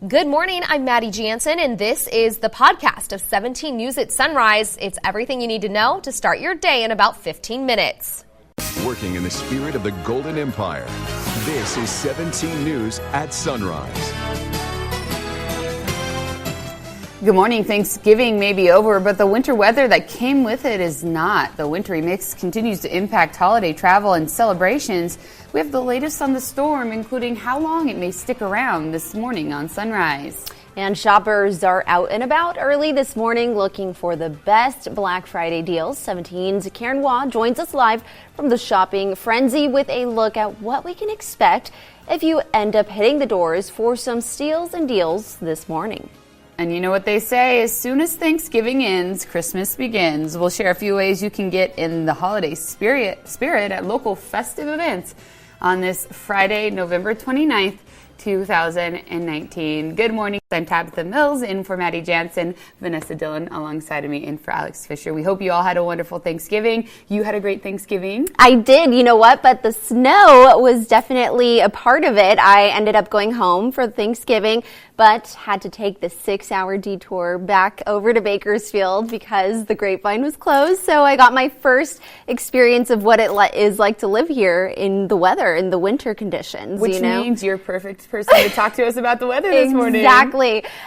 Good morning, I'm Maddie Jansen, and this is the podcast of 17 News at Sunrise. It's everything you need to know to start your day in about 15 minutes. Working in the spirit of the Golden Empire, this is 17 News at Sunrise. Good morning. Thanksgiving may be over, but the winter weather that came with it is not. The wintry mix continues to impact holiday travel and celebrations. We have the latest on the storm, including how long it may stick around this morning on Sunrise. And shoppers are out and about early this morning looking for the best Black Friday deals. 17's Karen Waugh joins us live from the shopping frenzy with a look at what we can expect if you end up hitting the doors for some steals and deals this morning. And you know what they say, as soon as Thanksgiving ends, Christmas begins. We'll share a few ways you can get in the holiday spirit at local festive events on this Friday, November 29th, 2019. Good morning. I'm Tabitha Mills in for Maddie Jansen, Vanessa Dillon alongside of me in for Alex Fisher. We hope you all had a wonderful Thanksgiving. You had a great Thanksgiving? I did. You know what? But the snow was definitely a part of it. I ended up going home for Thanksgiving, but had to take the 6-hour detour back over to Bakersfield because the Grapevine was closed. So I got my first experience of what it is like to live here in the weather, in the winter conditions. Which means you're perfect person to talk to us about the weather this morning. Exactly.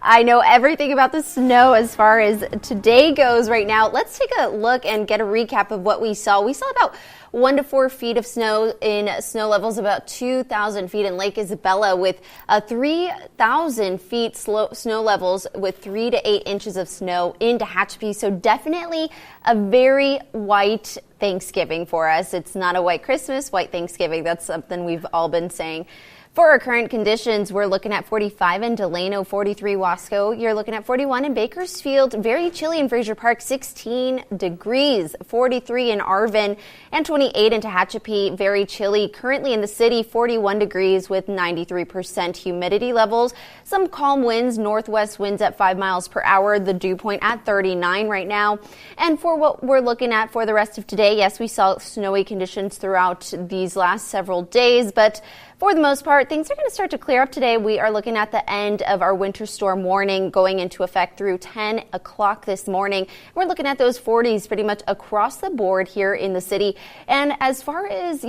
I know everything about the snow as far as today goes right now. Let's take a look and get a recap of what we saw. We saw about 1 to 4 feet of snow in snow levels, about 2,000 feet in Lake Isabella, with 3,000 feet snow levels with 3 to 8 inches of snow in Tehachapi. So definitely a very white Thanksgiving for us. It's not a white Christmas, white Thanksgiving. That's something we've all been saying. For our current conditions, we're looking at 45 in Delano, 43 Wasco. You're looking at 41 in Bakersfield, very chilly in Fraser Park, 16 degrees, 43 in Arvin, and 28 in Tehachapi, very chilly. Currently in the city, 41 degrees with 93% humidity levels. Some calm winds, northwest winds at 5 miles per hour, the dew point at 39 right now. And for what we're looking at for the rest of today, yes, we saw snowy conditions throughout these last several days, but for the most part, things are going to start to clear up today. We are looking at the end of our winter storm warning going into effect through 10 o'clock this morning. We're looking at those 40s pretty much across the board here in the city. And as far as,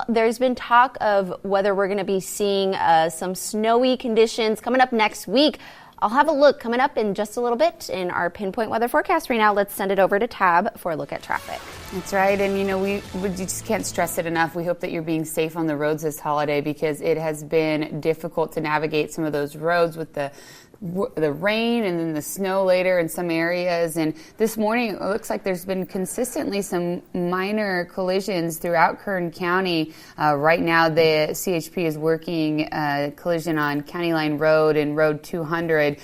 there's been talk of whether we're going to be seeing some snowy conditions coming up next week. I'll have a look coming up in just a little bit in our pinpoint weather forecast. Right now, let's send it over to Tab for a look at traffic. That's right. And, we just can't stress it enough. We hope that you're being safe on the roads this holiday because it has been difficult to navigate some of those roads with the rain and then the snow later in some areas. And this morning, it looks like there's been consistently some minor collisions throughout Kern County. Right now, the CHP is working a collision on County Line Road and Road 200,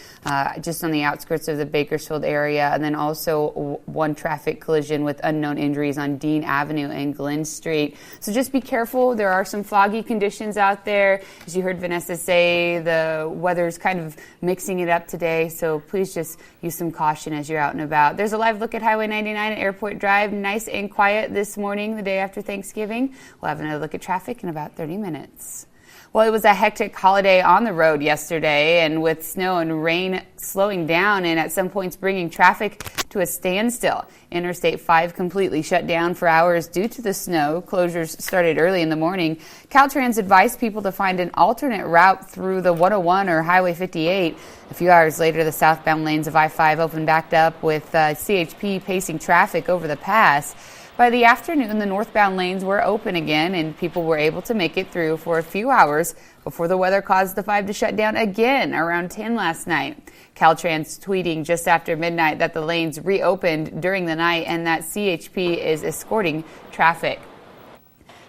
just on the outskirts of the Bakersfield area. And then also one traffic collision with unknown injuries on Dean Avenue and Glen Street. So just be careful. There are some foggy conditions out there. As you heard Vanessa say, the weather's kind of mixing it up today, so please just use some caution as you're out and about. There's a live look at Highway 99 at Airport Drive. Nice and quiet this morning, the day after Thanksgiving. We'll have another look at traffic in about 30 minutes. Well, it was a hectic holiday on the road yesterday, and with snow and rain slowing down and at some points bringing traffic to a standstill. Interstate 5 completely shut down for hours due to the snow. Closures started early in the morning. Caltrans advised people to find an alternate route through the 101 or Highway 58. A few hours later, the southbound lanes of I-5 opened back up with CHP pacing traffic over the pass. By the afternoon, the northbound lanes were open again, and people were able to make it through for a few hours before the weather caused the 5 to shut down again around 10 last night. Caltrans tweeting just after midnight that the lanes reopened during the night and that CHP is escorting traffic.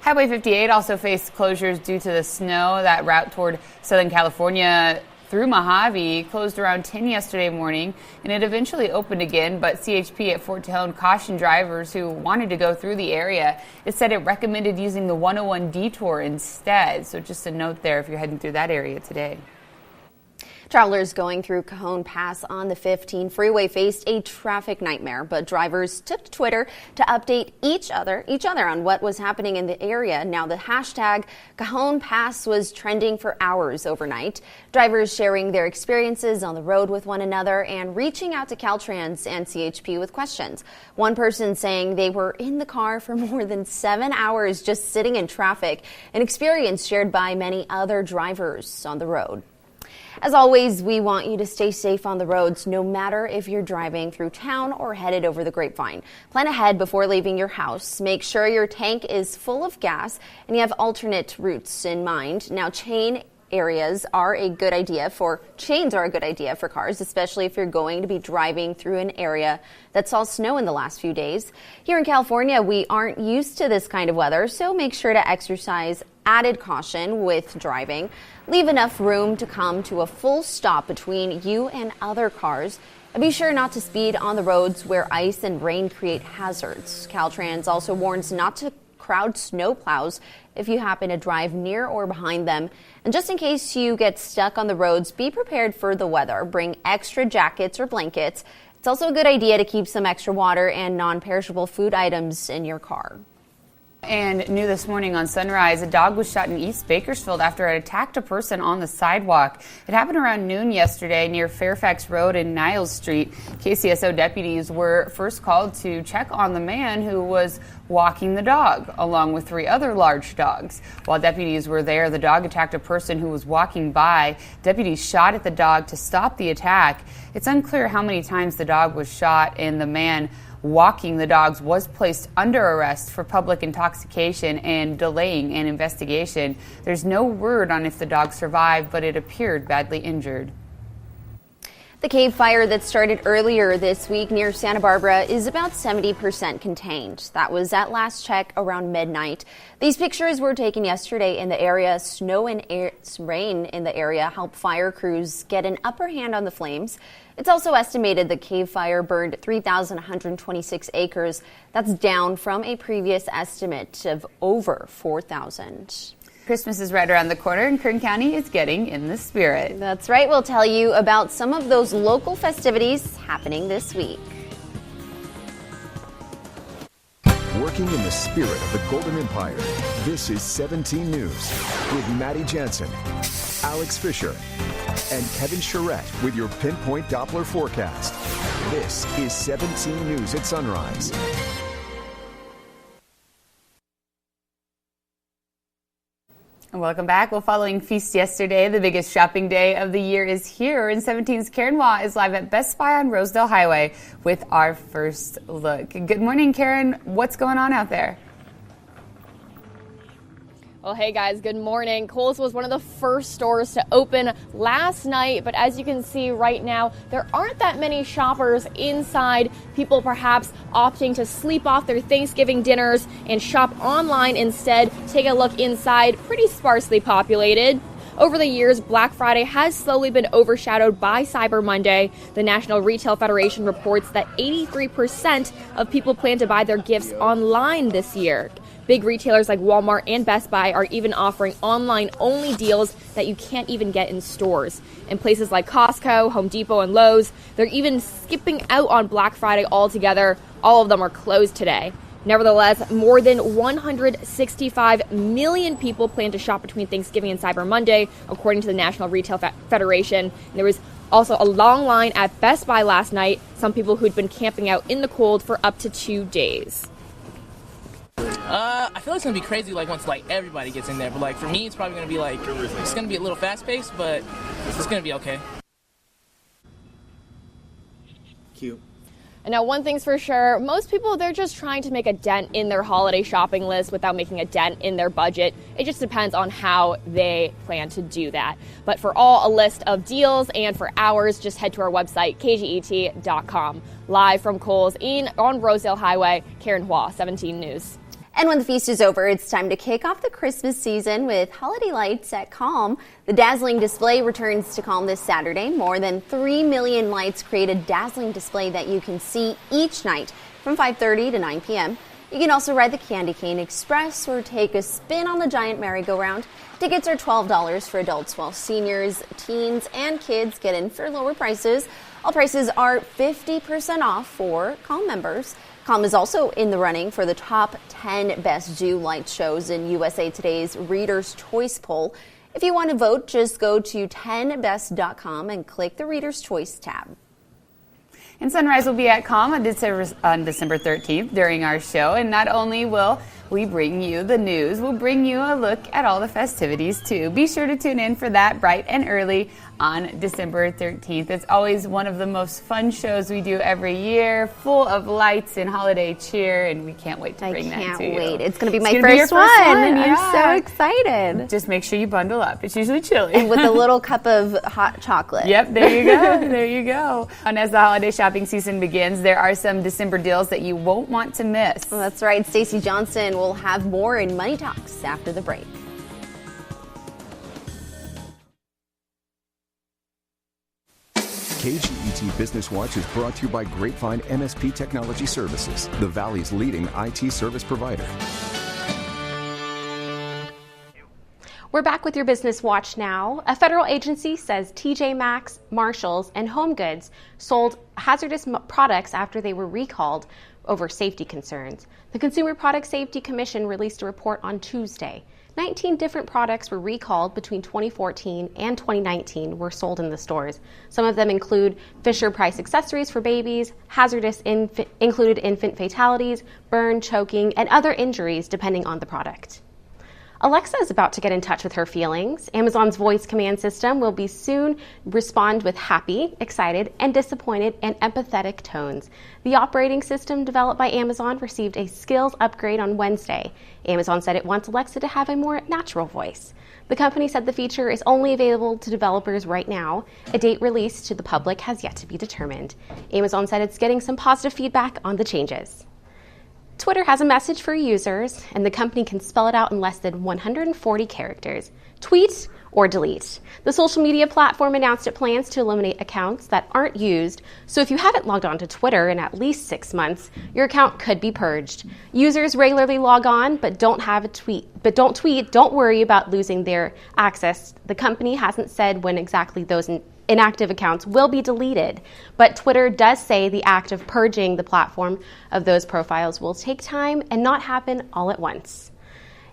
Highway 58 also faced closures due to the snow. That route toward Southern California through Mojave closed around 10 yesterday morning, and it eventually opened again, but CHP at Fort Tejon cautioned drivers who wanted to go through the area. It said it recommended using the 101 detour instead, so just a note there if you're heading through that area today. Travelers going through Cajon Pass on the 15 freeway faced a traffic nightmare, but drivers took to Twitter to update each other on what was happening in the area. Now, the hashtag Cajon Pass was trending for hours overnight. Drivers sharing their experiences on the road with one another and reaching out to Caltrans and CHP with questions. One person saying they were in the car for more than 7 hours just sitting in traffic, an experience shared by many other drivers on the road. As always, we want you to stay safe on the roads, no matter if you're driving through town or headed over the Grapevine. Plan ahead before leaving your house. Make sure your tank is full of gas and you have alternate routes in mind. Now, chains are a good idea for cars, especially if you're going to be driving through an area that saw snow in the last few days. Here in California, we aren't used to this kind of weather, so make sure to exercise added caution with driving. Leave enough room to come to a full stop between you and other cars. And be sure not to speed on the roads where ice and rain create hazards. Caltrans also warns not to crowd snowplows if you happen to drive near or behind them. And just in case you get stuck on the roads, be prepared for the weather. Bring extra jackets or blankets. It's also a good idea to keep some extra water and non-perishable food items in your car. And new this morning on Sunrise, a dog was shot in East Bakersfield after it attacked a person on the sidewalk. It happened around noon yesterday near Fairfax Road and Niles Street. KCSO deputies were first called to check on the man who was walking the dog, along with 3 other large dogs. While deputies were there, the dog attacked a person who was walking by. Deputies shot at the dog to stop the attack. It's unclear how many times the dog was shot, and the man walking the dogs was placed under arrest for public intoxication and delaying an investigation. There's no word on if the dog survived, but it appeared badly injured. The cave fire that started earlier this week near Santa Barbara is about 70% contained. That was at last check around midnight. These pictures were taken yesterday in the area. Snow and rain in the area helped fire crews get an upper hand on the flames. It's also estimated the cave fire burned 3,126 acres. That's down from a previous estimate of over 4,000. Christmas is right around the corner, and Kern County is getting in the spirit. That's right. We'll tell you about some of those local festivities happening this week. Working in the spirit of the Golden Empire, this is 17 News with Maddie Jansen, Alex Fisher, and Kevin Charette with your Pinpoint Doppler forecast. This is 17 News at Sunrise. Welcome back. Well, following Feast yesterday, the biggest shopping day of the year is here, and 17's Karen Waugh is live at Best Buy on Rosedale Highway with our first look. Good morning, Karen. What's going on out there? Well, hey guys, good morning. Kohl's was one of the first stores to open last night, but as you can see right now, there aren't that many shoppers inside. People perhaps opting to sleep off their Thanksgiving dinners and shop online instead. Take a look inside, pretty sparsely populated. Over the years, Black Friday has slowly been overshadowed by Cyber Monday. The National Retail Federation reports that 83% of people plan to buy their gifts online this year. Big retailers like Walmart and Best Buy are even offering online-only deals that you can't even get in stores. In places like Costco, Home Depot, and Lowe's, they're even skipping out on Black Friday altogether. All of them are closed today. Nevertheless, more than 165 million people plan to shop between Thanksgiving and Cyber Monday, according to the National Retail Federation. There was also a long line at Best Buy last night, some people who'd been camping out in the cold for up to 2 days. I feel like it's gonna be crazy once everybody gets in there, but for me it's probably gonna be it's gonna be a little fast paced, but it's gonna be okay. Cute. And now one thing's for sure, most people, they're just trying to make a dent in their holiday shopping list without making a dent in their budget. It just depends on how they plan to do that. But for a list of deals and for hours, just head to our website, kget.com. Live from Kohl's on Rosedale Highway, Karen Waugh, 17 News. And when the feast is over, it's time to kick off the Christmas season with holiday lights at Calm. The dazzling display returns to Calm this Saturday. More than 3 million lights create a dazzling display that you can see each night from 5:30 to 9 p.m. You can also ride the Candy Cane Express or take a spin on the giant merry-go-round. Tickets are $12 for adults, while seniors, teens, and kids get in for lower prices. All prices are 50% off for Calm members. Calm is also in the running for the top 10 best zoo light shows in USA Today's Reader's Choice poll. If you want to vote, just go to 10best.com and click the Reader's Choice tab. And Sunrise will be at Calm on December 13th during our show. And not only will we bring you the news, we'll bring you a look at all the festivities too. Be sure to tune in for that bright and early on December 13th. It's always one of the most fun shows we do every year, full of lights and holiday cheer, and we can't wait to bring that to you. I can't wait. It's going to be my your first one. Yeah. I'm so excited. Just make sure you bundle up. It's usually chilly. And with a little cup of hot chocolate. Yep, there you go. There you go. And as the holiday shopping season begins, there are some December deals that you won't want to miss. Well, that's right. Stacey Johnson will have more in Money Talks after the break. KGET Business Watch is brought to you by Grapevine MSP Technology Services, the Valley's leading IT service provider. We're back with your Business Watch now. A federal agency says TJ Maxx, Marshalls, and HomeGoods sold hazardous products after they were recalled over safety concerns. The Consumer Product Safety Commission released a report on Tuesday. 19 different products were recalled between 2014 and 2019 were sold in the stores. Some of them include Fisher-Price accessories for babies, hazardous included infant fatalities, burn, choking, and other injuries depending on the product. Alexa is about to get in touch with her feelings. Amazon's voice command system will be soon respond with happy, excited, and disappointed and empathetic tones. The operating system developed by Amazon received a skills upgrade on Wednesday. Amazon said it wants Alexa to have a more natural voice. The company said the feature is only available to developers right now. A date release to the public has yet to be determined. Amazon said it's getting some positive feedback on the changes. Twitter has a message for users, and the company can spell it out in less than 140 characters. Tweet or delete. The social media platform announced it plans to eliminate accounts that aren't used, so if you haven't logged on to Twitter in at least 6 months, your account could be purged. Users regularly log on but don't tweet. Don't worry about losing their access. The company hasn't said when exactly those inactive accounts will be deleted, but Twitter does say the act of purging the platform of those profiles will take time and not happen all at once.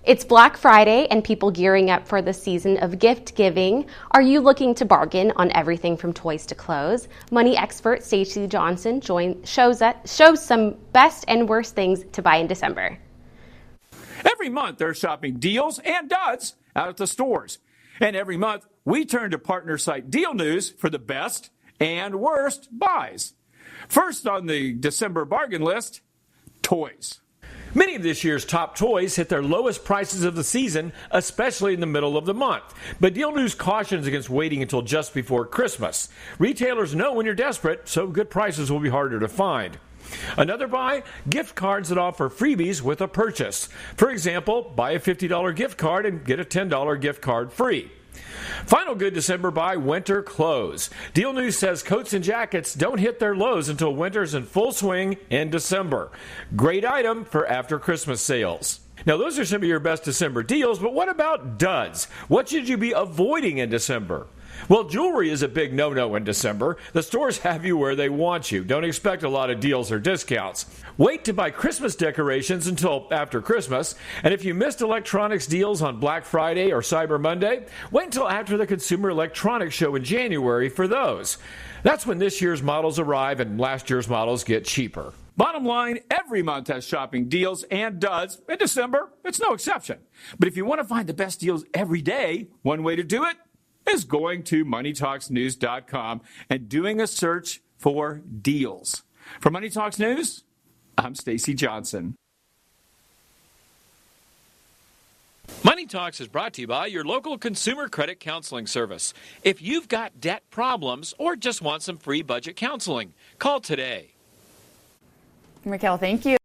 It's Black Friday and people gearing up for the season of gift giving. Are you looking to bargain on everything from toys to clothes? Money expert Stacey Johnson shows some best and worst things to buy in December. Every month they're shopping deals and duds out at the stores. And every month we turn to partner site Deal News for the best and worst buys. First on the December bargain list, toys. Many of this year's top toys hit their lowest prices of the season, especially in the middle of the month. But Deal News cautions against waiting until just before Christmas. Retailers know when you're desperate, so good prices will be harder to find. Another buy, gift cards that offer freebies with a purchase. For example, buy a $50 gift card and get a $10 gift card free. Final good December buy, winter clothes. Deal News says coats and jackets don't hit their lows until winter's in full swing in December. Great item for after Christmas sales. Now, those are some of your best December deals, but what about duds? What should you be avoiding in December? Well, jewelry is a big no-no in December. The stores have you where they want you. Don't expect a lot of deals or discounts. Wait to buy Christmas decorations until after Christmas. And if you missed electronics deals on Black Friday or Cyber Monday, wait until after the Consumer Electronics Show in January for those. That's when this year's models arrive and last year's models get cheaper. Bottom line, every month has shopping deals and duds. In December, it's no exception. But if you want to find the best deals every day, one way to do it is going to MoneyTalksNews.com and doing a search for deals. For Money Talks News, I'm Stacey Johnson. Money Talks is brought to you by your local consumer credit counseling service. If you've got debt problems or just want some free budget counseling, call today. Raquel, thank you.